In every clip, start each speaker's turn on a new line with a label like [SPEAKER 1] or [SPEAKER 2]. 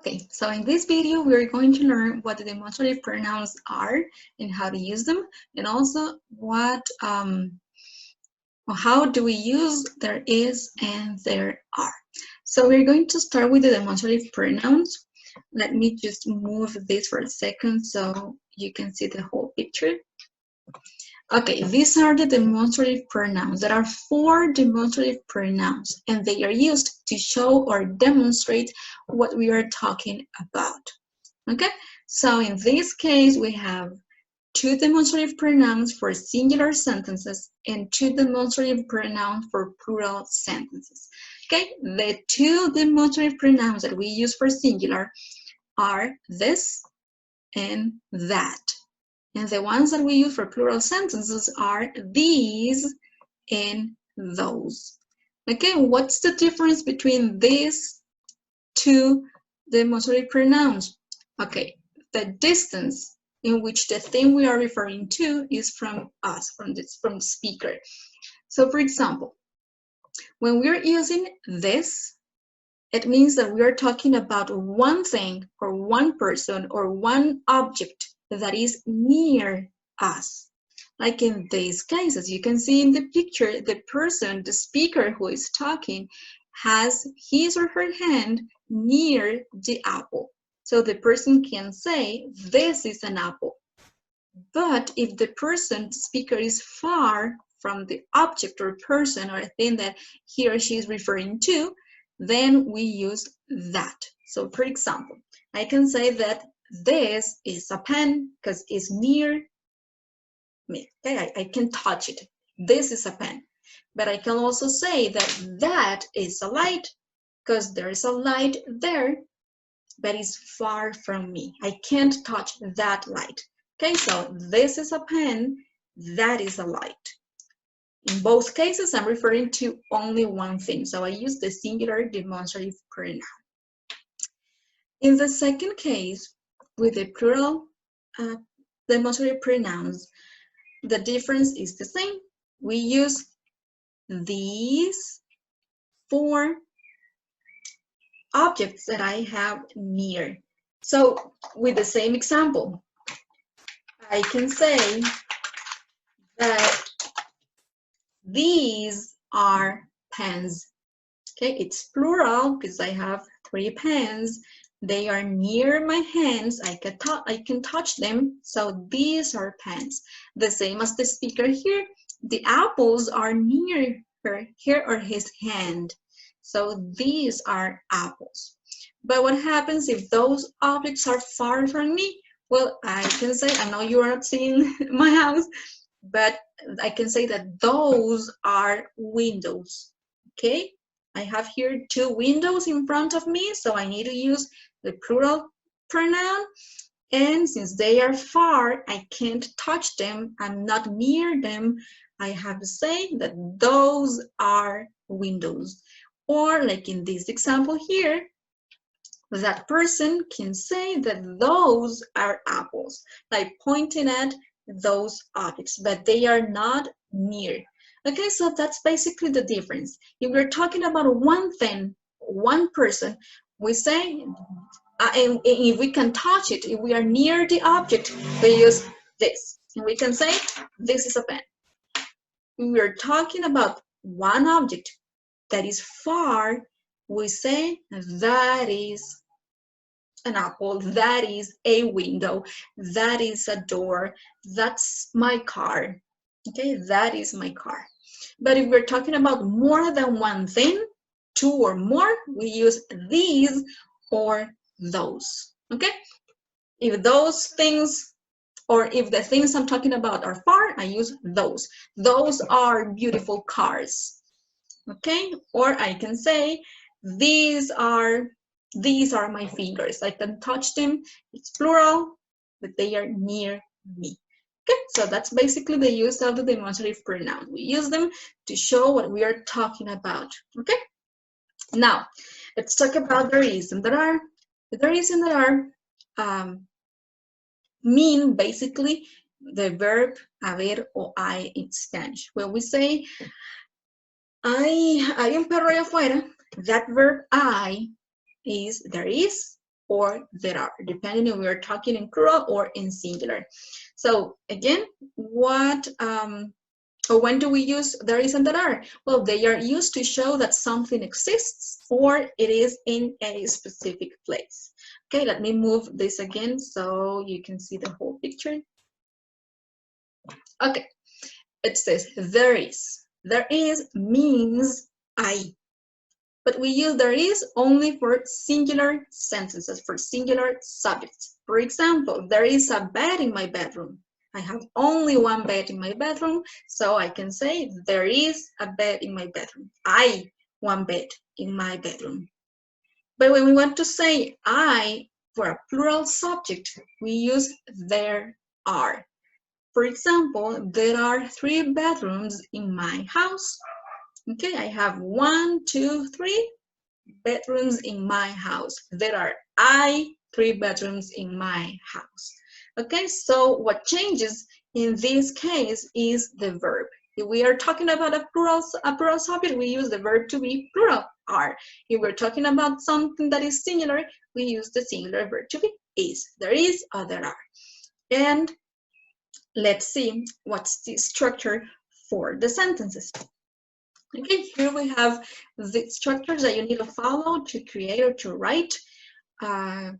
[SPEAKER 1] Okay, so in this video, we're going to learn what the demonstrative pronouns are and how to use them, and also how do we use there is and there are. So we're going to start with the demonstrative pronouns. Let me just move this for a second so you can see the whole picture. Okay, these are the demonstrative pronouns. There are 4 demonstrative pronouns, and they are used to show or demonstrate what we are talking about. Okay, so in this case, we have 2 demonstrative pronouns for singular sentences and 2 demonstrative pronouns for plural sentences. Okay, the 2 demonstrative pronouns that we use for singular are this and that. And the ones that we use for plural sentences are these and those. Okay, what's the difference between these 2 demonstrative pronouns? Okay, the distance in which the thing we are referring to is from us, from the speaker. So for example, when we're using this, it means that we are talking about one thing or one person or one object that is near us. Like in these cases, you can see in the picture, the person, the speaker who is talking, has his or her hand near the apple. So the person can say, this is an apple. But if the person, the speaker, is far from the object or person or thing that he or she is referring to, then we use that. So for example, I can say that this is a pen because it's near me. Okay, I can touch it. This is a pen. But I can also say that that is a light because there is a light there, but it's far from me. I can't touch that light. Okay, so this is a pen, that is a light. In both cases, I'm referring to only one thing. So I use the singular demonstrative pronoun. In the second case, with the plural demonstrative pronouns, the difference is the same. We use these 4 objects that I have near. So with the same example, I can say that these are pens. Okay, it's plural because I have 3 pens. They are near my hands. I can touch them. So these are pens. The same as the speaker here. The apples are near her or his hand. So these are apples. But what happens if those objects are far from me? Well, I can say, I know you are not seeing my house, but I can say that those are windows. Okay, I have here 2 windows in front of me, so I need to use the plural pronoun. And since they are far, I can't touch them, I'm not near them, I have to say that those are windows. Or like in this example here, that person can say that those are apples, like pointing at those objects, but they are not near. Okay, so that's basically the difference. If we're talking about one thing, one person, we say, and if we can touch it, if we are near the object, we use this. And we can say, this is a pen. If we're talking about one object that is far, we say, that is an apple, that is a window, that is a door, that's my car. Okay, that is my car. But if we're talking about more than one thing, 2 or more, we use these or those. Okay, if those things, or if the things I'm talking about are far, I use those. Those are beautiful cars. Okay, or I can say these are my fingers. I can touch them. It's plural, but they are near me. Okay, so that's basically the use of the demonstrative pronoun. We use them to show what we are talking about. Okay, now let's talk about there is and there are. There is and there are mean basically the verb haber or I in Spanish. When we say hay un perro allá afuera, that verb I is there is or there are, depending if we are talking in plural or in singular. So again, what or when do we use there is and there are? Well, they are used to show that something exists or it is in a specific place. Okay, let me move this again so you can see the whole picture. Okay, it says there is. There is means I. But we use there is only for singular sentences, for singular subjects. For example, there is a bed in my bedroom. I have only one bed in my bedroom, so I can say there is a bed in my bedroom. I one bed in my bedroom. But when we want to say I for a plural subject, we use there are. For example, there are 3 bedrooms in my house. Okay, I have 1, 2, 3 bedrooms in my house. There are 3 bedrooms in my house. Okay, so what changes in this case is the verb. If we are talking about a plural subject, we use the verb to be plural, are. If we're talking about something that is singular, we use the singular verb to be is. There is or there are. And let's see what's the structure for the sentences. Okay, here we have the structures that you need to follow to create or to write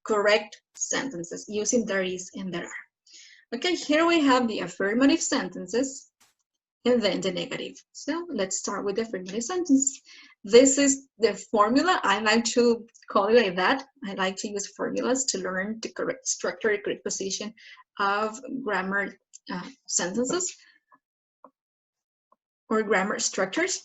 [SPEAKER 1] correct sentences using there is and there are. Okay, here we have the affirmative sentences and then the negative. So let's start with the affirmative sentence. This is the formula. I like to call it like that. I like to use formulas to learn the correct structure, the correct position of grammar sentences or grammar structures.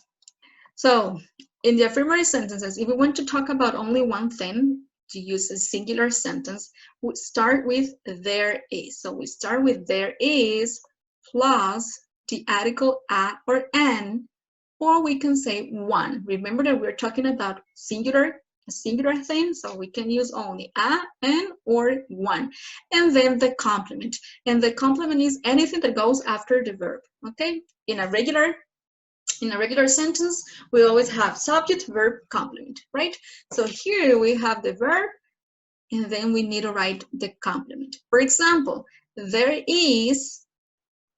[SPEAKER 1] So in the affirmative sentences, if we want to talk about only one thing, to use a singular sentence, we start with there is. So we start with there is plus the article a or an, or we can say one. Remember that we're talking about a singular thing, so we can use only a, an, or one. And then the complement. And the complement is anything that goes after the verb, okay? In a regular sentence, we always have subject, verb, complement, right? So here we have the verb, and then we need to write the complement. For example, there is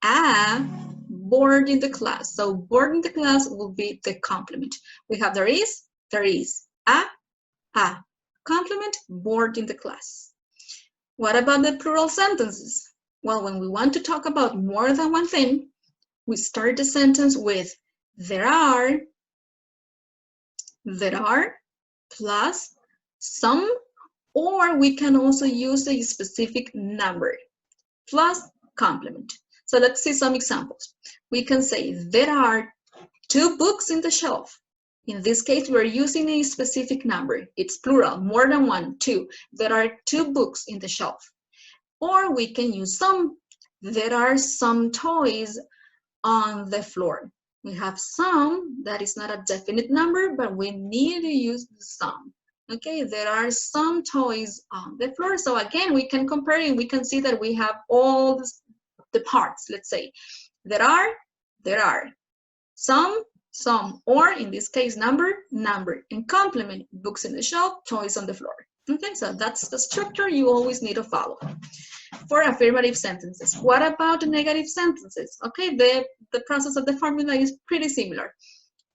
[SPEAKER 1] a board in the class. So board in the class will be the complement. We have there is a complement, board in the class. What about the plural sentences? Well, when we want to talk about more than one thing, we start the sentence with there are plus some, or we can also use a specific number plus complement. So let's see some examples. We can say there are 2 books in the shelf. In this case, we're using a specific number. It's plural, more than 1, 2. There are 2 books in the shelf. Or we can use some. There are some toys on the floor. We have some, that is not a definite number, but we need to use some. Okay, there are some toys on the floor. So again, we can compare and we can see that we have all the parts. Let's say there are some, or in this case, number, and complement, books in the shelf, toys on the floor. Okay, so that's the structure you always need to follow for affirmative sentences. What about the negative sentences? Okay, the process of the formula is pretty similar.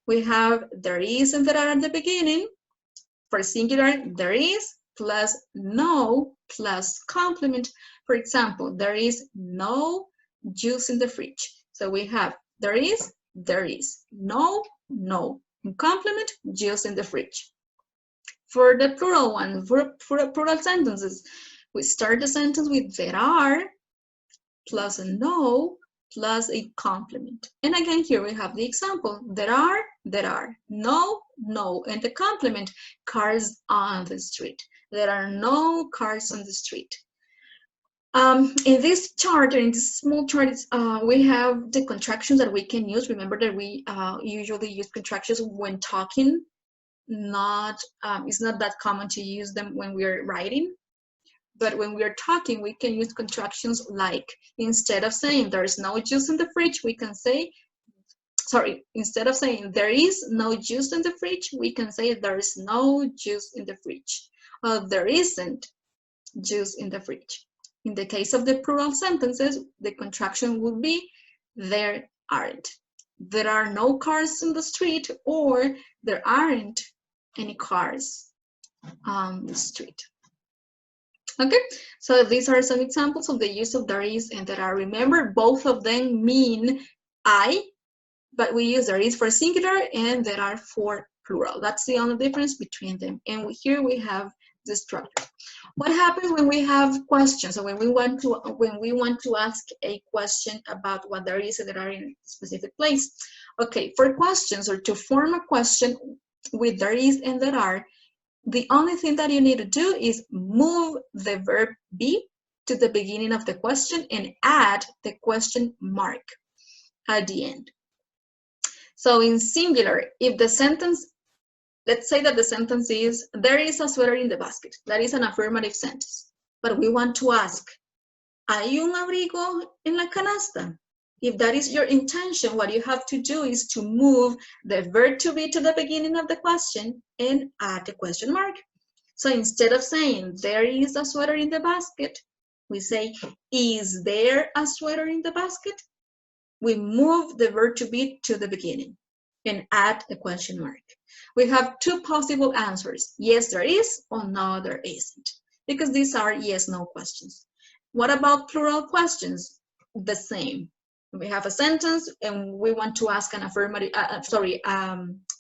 [SPEAKER 1] We have there is and there are at the beginning. For singular, there is plus no plus complement. For example, there is no juice in the fridge. So we have there is, no, and complement, juice in the fridge. For the plural one, for plural sentences, we start the sentence with there are plus a no plus a complement. And again, here we have the example. There are, no, and the complement, cars on the street. There are no cars on the street. In this chart, in this small chart, we have the contractions that we can use. Remember that we usually use contractions when talking. It's not that common to use them when we're writing. But when we're talking, we can use contractions like, instead of saying there's no juice in the fridge, we can say, instead of saying there is no juice in the fridge, we can say there is no juice in the fridge. There isn't juice in the fridge. In the case of the plural sentences, the contraction would be there aren't. There are no cars in the street, or there aren't any cars on the street. Okay, so these are some examples of the use of there is and there are. Remember, both of them mean I, but we use there is for singular and there are for plural. That's the only difference between them. And here we have the structure. What happens when we have questions, or when we want to ask a question about what there is and there are in a specific place? Okay, for questions, or to form a question with there is and there are, the only thing that you need to do is move the verb be to the beginning of the question and add the question mark at the end. So in singular, if the sentence, let's say that the sentence is, there is a sweater in the basket. That is an affirmative sentence. But we want to ask, ¿hay un abrigo en la canasta? If that is your intention, what you have to do is to move the verb to be to the beginning of the question and add the question mark. So instead of saying, there is a sweater in the basket, we say, is there a sweater in the basket? We move the verb to be to the beginning and add a question mark. We have two possible answers. Yes, there is, or no, there isn't, because these are yes-no questions. What about plural questions? The same. We have a sentence and we want to ask an affirmative,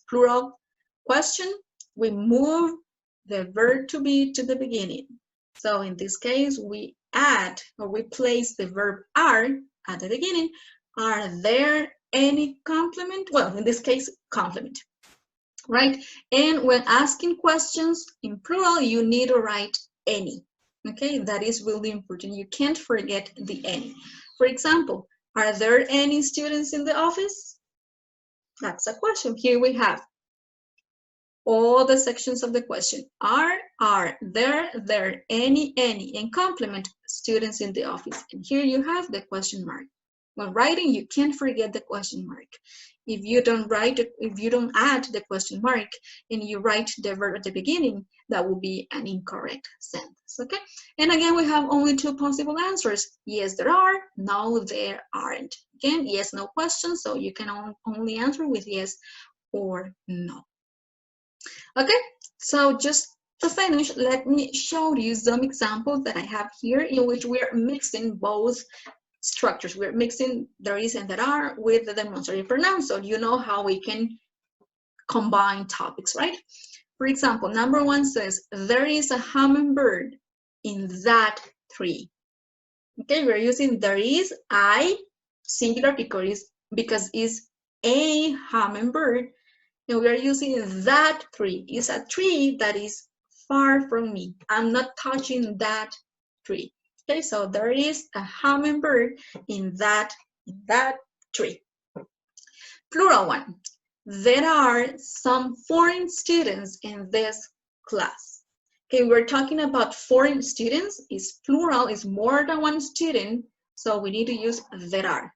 [SPEAKER 1] plural question. We move the verb to be to the beginning. So in this case, we add, or we place the verb are at the beginning. Are there any complement? Well, in this case, complement, right? And when asking questions in plural, you need to write any. Okay, that is really important. You can't forget the any. For example, are there any students in the office? That's a question. Here we have all the sections of the question. Are there, any, and complement, students in the office. And here you have the question mark. When writing, you can't forget the question mark. If you don't add the question mark and you write the verb at the beginning, that will be an incorrect sentence, okay? And again, we have only two possible answers. Yes, there are. No, there aren't. Again, yes, no question, so you can only answer with yes or no. Okay, so just to finish, let me show you some examples that I have here in which we are mixing both structures. We're mixing there is and there are with the demonstrative pronouns, so you know how we can combine topics, right? For example, number one says, there is a hummingbird in that tree. Okay, we're using there is, I, singular because it's a hummingbird, and we are using that tree. It's a tree that is far from me. I'm not touching that tree. Okay, so there is a hummingbird in that tree. Plural one. There are some foreign students in this class. Okay, we're talking about foreign students. It's plural, it's more than one student, so we need to use there are.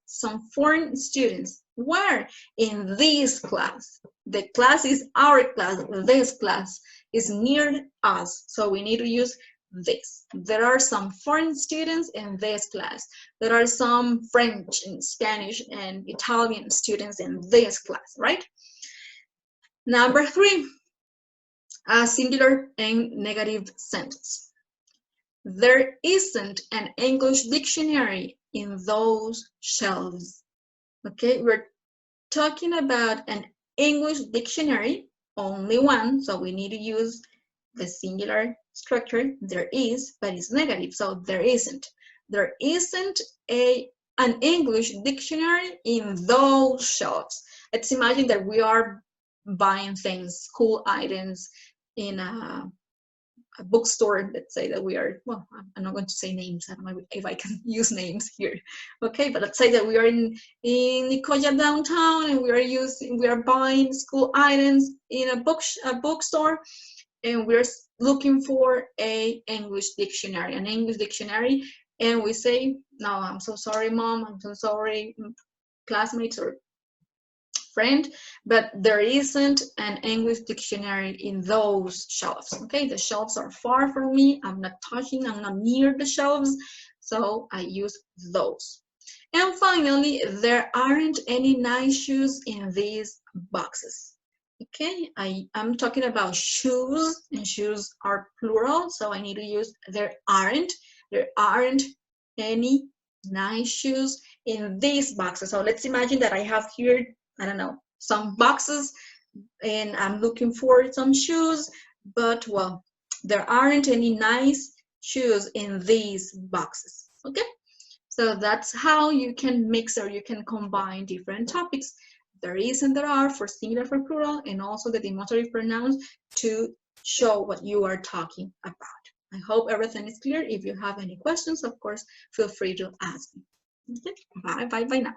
[SPEAKER 1] Some foreign students. Where? In this class. The class is our class. This class is near us, so we need to use this. There are some foreign students in this class. There are some French and Spanish and Italian students in this class, right? Number three, a singular and negative sentence. There isn't an English dictionary in those shelves. Okay, we're talking about an English dictionary, only one, so we need to use the singular structure. There is, but it's negative, so there isn't. There isn't an English dictionary in those shelves. Let's imagine that we are buying things, school items in a bookstore. Let's say that we are, well, I'm not going to say names. I don't know if I can use names here. Okay, but let's say that we are in Nicoya downtown and we are buying school items in a bookstore, and we're looking for an English dictionary, and we say, no, I'm so sorry, Mom, I'm so sorry, classmates or friend, but there isn't an English dictionary in those shelves. Okay, the shelves are far from me. I'm not touching, I'm not near the shelves, so I use those. And finally, there aren't any nice shoes in these boxes. Okay, I'm talking about shoes, and shoes are plural, so I need to use there aren't. There aren't any nice shoes in these boxes. So let's imagine that I have here, I don't know, some boxes, and I'm looking for some shoes, but well, there aren't any nice shoes in these boxes. Okay, so that's how you can mix or you can combine different topics. There is and there are for singular, for plural, and also the demonstrative pronouns to show what you are talking about. I hope everything is clear. If you have any questions, of course, feel free to ask me. Okay, bye now.